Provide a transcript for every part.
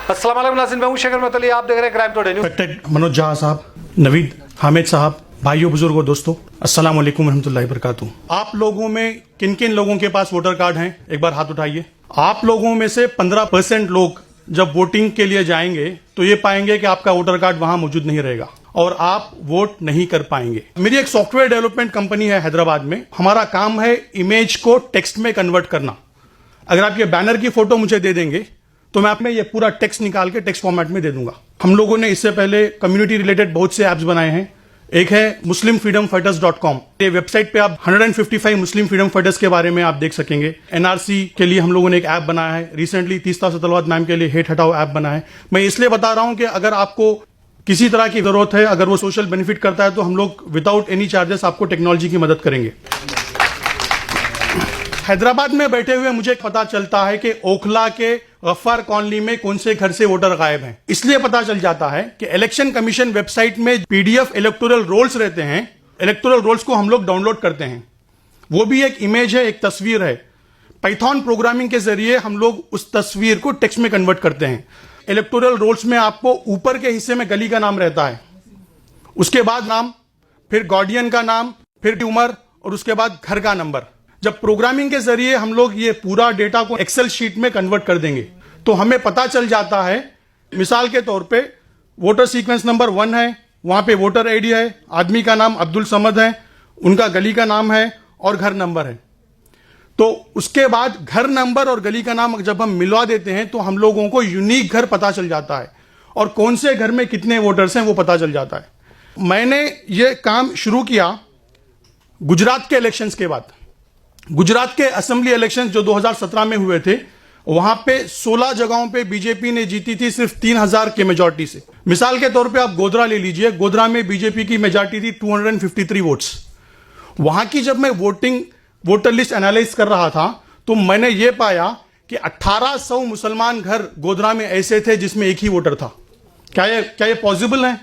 अस्सलाम वालेकुम नाज़रीन, मैं हूं शेखर मतली, आप देख रहे हैं crime today news. Inspector Manoj Jha साहब, नवीद हामिद साहब, भाइयों बुजुर्गों दोस्तों, अस्सलाम वालेकुम रहमतुल्लाहि वबरकातुहू। आप लोगों में किन किन लोगों के पास वोटर कार्ड हैं, एक बार हाथ उठाइए। आप लोगों में से 15% लोग जब वोटिंग के लिए जाएंगे तो ये पाएंगे कि आपका वोटर कार्ड वहां मौजूद नहीं रहेगा और आप वोट नहीं कर पाएंगे। मेरी एक सॉफ्टवेयर डेवलपमेंट कंपनी है हैदराबाद में। हमारा काम है इमेज को टेक्स्ट में कन्वर्ट करना। अगर आप ये बैनर की फोटो मुझे दे देंगे तो मैं आप में ये पूरा टेक्स्ट निकाल के टेक्स्ट फॉर्मेट में दे दूंगा। हम लोगों ने इससे पहले कम्युनिटी रिलेटेड बहुत से ऐप्स बनाए हैं। एक है muslimfreedomfighters.com। ये वेबसाइट पे आप 155 मुस्लिम फ्रीडम फाइटर्स के बारे में आप देख सकेंगे। एनआरसी के लिए हम लोगों ने एक ऐप बनाया है। रिसेंटली तीस्ता सतलवाद मैम के लिए हेट हटाओ ऐप बना है। मैं इसलिए बता रहा हूं कि अगर आपको किसी तरह की जरूरत है, अगर वो सोशल बेनिफिट करता है, तो हम लोग विदाउट एनी चार्जेस आपको टेक्नोलॉजी की मदद करेंगे। हैदराबाद में बैठे हुए मुझे पता चलता है कि ओखला के गफ्फार कॉलोनी में कौन से घर से वोटर गायब हैं। इसलिए पता चल जाता है कि इलेक्शन कमीशन वेबसाइट में पीडीएफ इलेक्टोरल रोल्स रहते हैं। इलेक्टोरल रोल्स को हम लोग डाउनलोड करते हैं। वो भी एक इमेज है, एक तस्वीर है। पाइथन प्रोग्रामिंग के जरिए हम लोग उस तस्वीर को टेक्स्ट में कन्वर्ट करते हैं। इलेक्टोरल रोल्स में आपको ऊपर के हिस्से में गली का नाम रहता है, उसके बाद नाम, फिर गार्डियन का नाम, फिर उम्र और उसके बाद घर का नंबर। जब प्रोग्रामिंग के जरिए हम लोग ये पूरा डेटा को एक्सेल शीट में कन्वर्ट कर देंगे तो हमें पता चल जाता है, मिसाल के तौर पे वोटर सीक्वेंस नंबर 1 है, वहां पे वोटर आईडी है, आदमी का नाम अब्दुल समद है, उनका गली का नाम है और घर नंबर है। तो उसके बाद घर नंबर और गली का नाम जब हम मिलवा देते हैं तो हम लोगों को यूनिक घर पता चल जाता है और कौन से घर में कितने वोटर्स हैं वो पता चल जाता है। मैंने ये काम शुरू किया गुजरात के इलेक्शंस के बाद। गुजरात के असेंबली इलेक्शंस जो 2017 में हुए थे, वहां पे 16 जगहों पे बीजेपी ने जीती थी सिर्फ 3000 के मेजॉरिटी से। मिसाल के तौर पे आप गोधरा ले लीजिए। गोधरा में बीजेपी की मेजॉरिटी थी 253 वोट्स। वहां की जब मैं वोटर लिस्ट एनालाइज कर रहा था तो मैंने ये पाया कि 1800 मुसलमान घर गोधरा में ऐसे थे जिसमें एक ही वोटर था। क्या ये पॉसिबल है?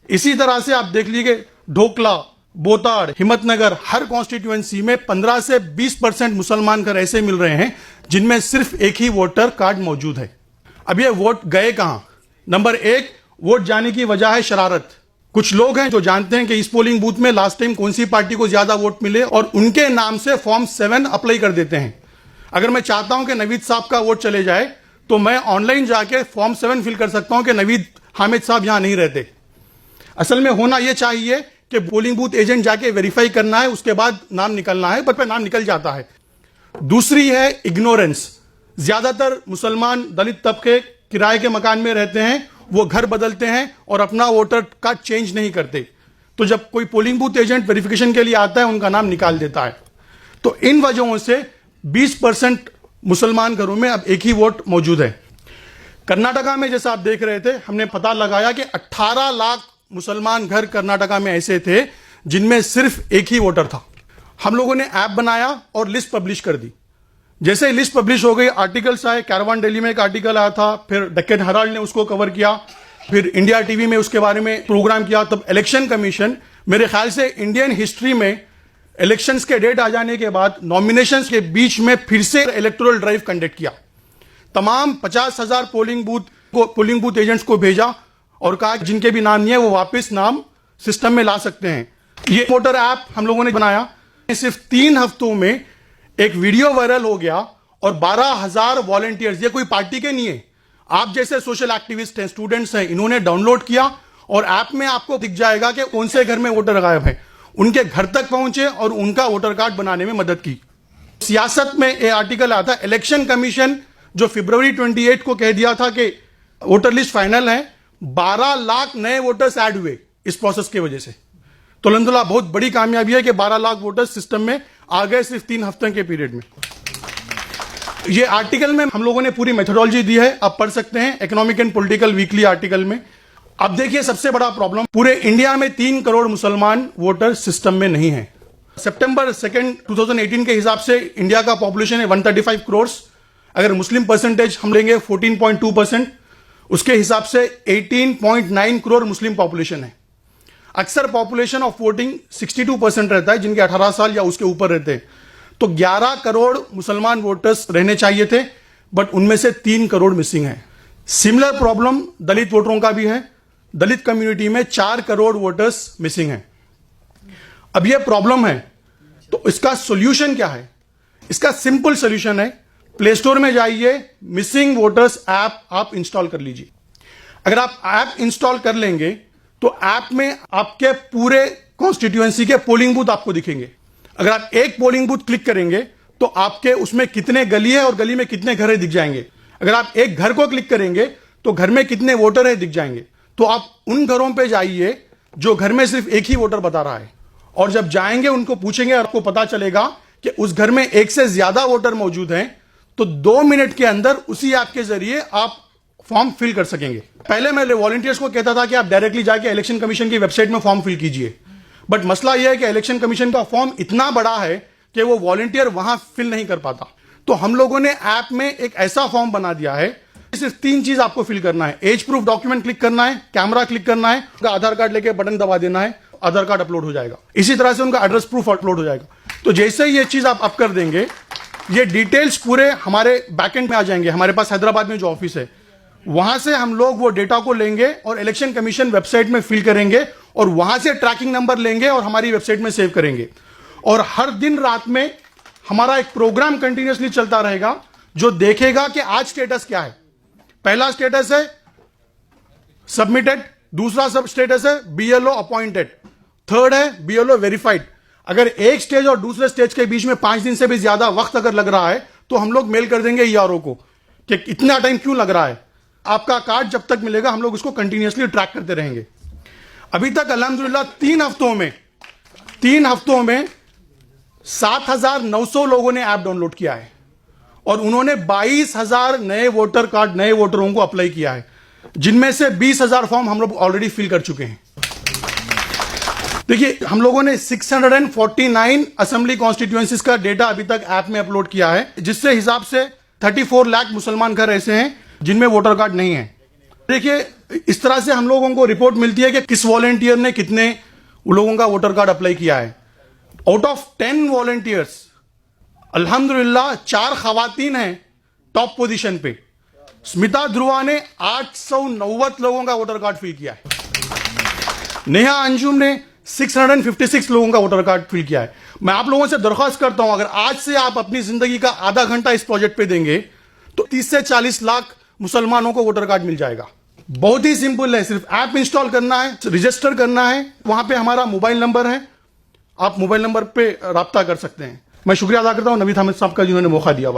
इसी तरह से आप देख लीजिए ढोकला, बोताड़, हिम्मतनगर, हर कॉन्स्टिट्यूएंसी में 15 से 20% मुसलमान घर ऐसे मिल रहे हैं जिनमें सिर्फ एक ही वोटर कार्ड मौजूद है। अब ये वोट गए कहां? नंबर 1, वोट जाने की वजह है शरारत। कुछ लोग हैं जो जानते हैं कि इस पोलिंग बूथ में लास्ट टाइम कौन सी पार्टी को ज्यादा वोट मिले और उनके नाम से फॉर्म 7 अप्लाई कर देते हैं। अगर मैं चाहता हूं कि नवीद साहब का वोट चले जाए तो मैं ऑनलाइन जाके फॉर्म 7 फिल कर सकता हूं कि नवीद हामिद साहब यहां नहीं रहते। असल में होना यह चाहिए कि पोलिंग बूथ एजेंट जाके वेरीफाई करना है, उसके बाद नाम निकलना है, पर नाम निकल जाता है। दूसरी है इग्नोरेंस। ज्यादातर मुसलमान दलित तबके किराए के मकान में रहते हैं, वो घर बदलते हैं और अपना वोटर कार्ड चेंज नहीं करते। तो जब कोई पोलिंग बूथ एजेंट वेरिफिकेशन के लिए आता है, उनका नाम निकाल देता है। तो इन वजहों से 20% मुसलमान घरों में अब एक ही वोट मौजूद है। कर्नाटका में जैसा आप देख रहे थे, हमने पता लगाया कि 18 लाख मुसलमान घर कर्नाटका में ऐसे थे जिनमें सिर्फ एक ही वोटर था। हम लोगों ने ऐप बनाया और लिस्ट पब्लिश कर दी। जैसे ही लिस्ट पब्लिश हो गई, आर्टिकल्स आए। कैरवान डेली में एक आर्टिकल आया था, फिर डेक्कन हेराल्ड ने उसको कवर किया, फिर इंडिया टीवी में उसके बारे में प्रोग्राम किया। तब इलेक्शन कमीशन, मेरे ख्याल से इंडियन हिस्ट्री में इलेक्शंस के डेट आ जाने के बाद नॉमिनेशंस के बीच में फिर से इलेक्टोरल ड्राइव कंडक्ट किया। तमाम 50,000 पोलिंग बूथ एजेंट्स को भेजा और कहा जिनके भी नाम नहीं है वो वापस नाम सिस्टम में ला सकते हैं। ये वोटर ऐप हम लोगों ने बनाया। सिर्फ 3 हफ्तों में एक वीडियो वायरल हो गया और 12,000 वॉलंटियर्स, ये कोई पार्टी के नहीं है, आप जैसे सोशल एक्टिविस्ट हैं, स्टूडेंट्स हैं, इन्होंने डाउनलोड किया और ऐप में आपको दिख जाएगा कि कौन से घर में वोटर गायब है। उनके घर तक पहुंचे और उनका वोटर कार्ड बनाने में मदद की। सियासत में ये आर्टिकल आता, इलेक्शन कमीशन जो फरवरी 28 को कह दिया था कि वोटर लिस्ट फाइनल है, 12 लाख नए वोटर्स ऐड हुए इस प्रोसेस की वजह से। तो अल्हम्दुलिल्लाह बहुत बड़ी कामयाबी है कि 12 लाख वोटर्स सिस्टम में आ गए सिर्फ 3 हफ्ते के पीरियड में। ये आर्टिकल में हम लोगों ने पूरी मेथोडोलॉजी दी है, आप पढ़ सकते हैं economic and political weekly article में। अब देखिए सबसे बड़ा प्रॉब्लम, पूरे इंडिया में 3 करोड़ मुसलमान वोटर सिस्टम में नहीं है। सितंबर 2, 2018 के हिसाब से इंडिया का पॉपुलेशन है 135 करोड़। अगर मुस्लिम परसेंटेज हम लेंगे 14.2%, उसके हिसाब से 18.9 करोड़ मुस्लिम पॉपुलेशन है। अक्सर पॉपुलेशन ऑफ वोटिंग 62% रहता है, जिनके 18 साल या उसके ऊपर रहते हैं। तो 11 करोड़ मुसलमान वोटर्स रहने चाहिए थे, बट उनमें से 3 करोड़ मिसिंग है। सिमिलर प्रॉब्लम दलित वोटरों का भी है। दलित कम्युनिटी में 4 करोड़ वोटर्स मिसिंग हैं। अब यह प्रॉब्लम है तो इसका सॉल्यूशन क्या है? इसका सिंपल सॉल्यूशन है, प्ले स्टोर में जाइए, मिसिंग वोटर्स ऐप आप इंस्टॉल कर लीजिए। अगर आप ऐप इंस्टॉल कर लेंगे तो ऐप में आपके पूरे कॉन्स्टिट्यूएंसी के पोलिंग बूथ आपको दिखेंगे। अगर आप एक पोलिंग बूथ क्लिक करेंगे तो आपके उसमें कितने गली है और गली में कितने घर है दिख जाएंगे। अगर आप एक घर को क्लिक करेंगे तो घर में कितने वोटर है दिख जाएंगे। तो आप उन घरों पे जाइए जो घर में सिर्फ एक ही वोटर बता रहा है, और जब जाएंगे उनको पूछेंगे, आपको पता चलेगा कि उस घर में एक से ज्यादा वोटर मौजूद हैं, तो 2 मिनट के अंदर उसी ऐप के जरिए आप फॉर्म फिल कर सकेंगे। पहले मैं वॉलंटियर्स को कहता था कि आप डायरेक्टली जाके इलेक्शन कमीशन की वेबसाइट में फॉर्म फिल कीजिए, बट मसला यह है कि इलेक्शन कमीशन का फॉर्म इतना बड़ा है कि वो वॉलंटियर वहां फिल नहीं कर पाता। तो हम लोगों ने ऐप में एक ऐसा फॉर्म बना दिया है, सिर्फ 3 चीज आपको फिल करना है। एज प्रूफ डॉक्यूमेंट क्लिक करना है, कैमरा क्लिक करना है, उनका आधार कार्ड लेके बटन दबा देना है, आधार कार्ड अपलोड हो जाएगा। इसी तरह से उनका एड्रेस प्रूफ अपलोड हो जाएगा। तो जैसे ही ये चीज आप अप कर देंगे, ये डिटेल्स पूरे हमारे बैकएंड में आ जाएंगे। हमारे पास हैदराबाद में जो ऑफिस है वहां से हम लोग वो डेटा को लेंगे और इलेक्शन कमीशन वेबसाइट में फिल करेंगे, और वहां से ट्रैकिंग नंबर लेंगे और हमारी वेबसाइट में सेव करेंगे। और हर दिन रात में हमारा एक प्रोग्राम कंटिन्यूअसली चलता रहेगा जो देखेगा कि आज स्टेटस क्या है। पहला स्टेटस है सबमिटेड, दूसरा सब स्टेटस है बीएलओ अपॉइंटेड, थर्ड है बीएलओ वेरीफाइड। अगर एक स्टेज और दूसरे स्टेज के बीच में 5 दिन से भी ज्यादा वक्त अगर लग रहा है तो हम लोग मेल कर देंगे ईआरओ को कि इतना टाइम क्यों लग रहा है। आपका कार्ड जब तक मिलेगा हम लोग उसको कंटिन्यूअसली ट्रैक करते रहेंगे। अभी तक अल्हम्दुलिल्लाह 3 हफ्तों में 7,900 लोगों ने ऐप डाउनलोड किया है और उन्होंने 22,000 नए वोटर कार्ड, नए वोटरों को अप्लाई किया है, जिनमें से 20,000 फॉर्म हम लोग ऑलरेडी फिल कर चुके हैं। देखिए, हम लोगों ने 649 असेंबली कॉन्स्टिट्यूएंसीज का डेटा अभी तक ऐप में अपलोड किया है, जिससे हिसाब से 34 लाख मुसलमान घर ऐसे हैं जिनमें वोटर कार्ड नहीं है। देखिए, इस तरह से हम लोगों को रिपोर्ट मिलती है कि किस वॉलंटियर ने कितने लोगों का वोटर कार्ड अप्लाई किया है। आउट ऑफ 10 वॉलंटियर्स अल्हम्दुलिल्लाह 4 खवातीन हैं टॉप पोजीशन पे। स्मिता ध्रुवा ने 890 लोगों का वोटर कार्ड फिल किया है। नेहा अंजुम ने 656 लोगों का वोटर कार्ड फिल किया है। मैं आप लोगों से दरख्वास्त करता हूं, अगर आज से आप अपनी जिंदगी का आधा घंटा इस प्रोजेक्ट पे देंगे तो 30 से 40 लाख मुसलमानों को वोटर कार्ड मिल जाएगा। बहुत ही सिंपल है, सिर्फ ऐप इंस्टॉल करना है, रजिस्टर करना है। वहां पे हमारा मोबाइल नंबर है, आप मोबाइल नंबर पे राब्ता कर सकते हैं। मैं शुक्रिया अदा करता हूं नवीद अहमद साहब का जिन्होंने मौका दिया।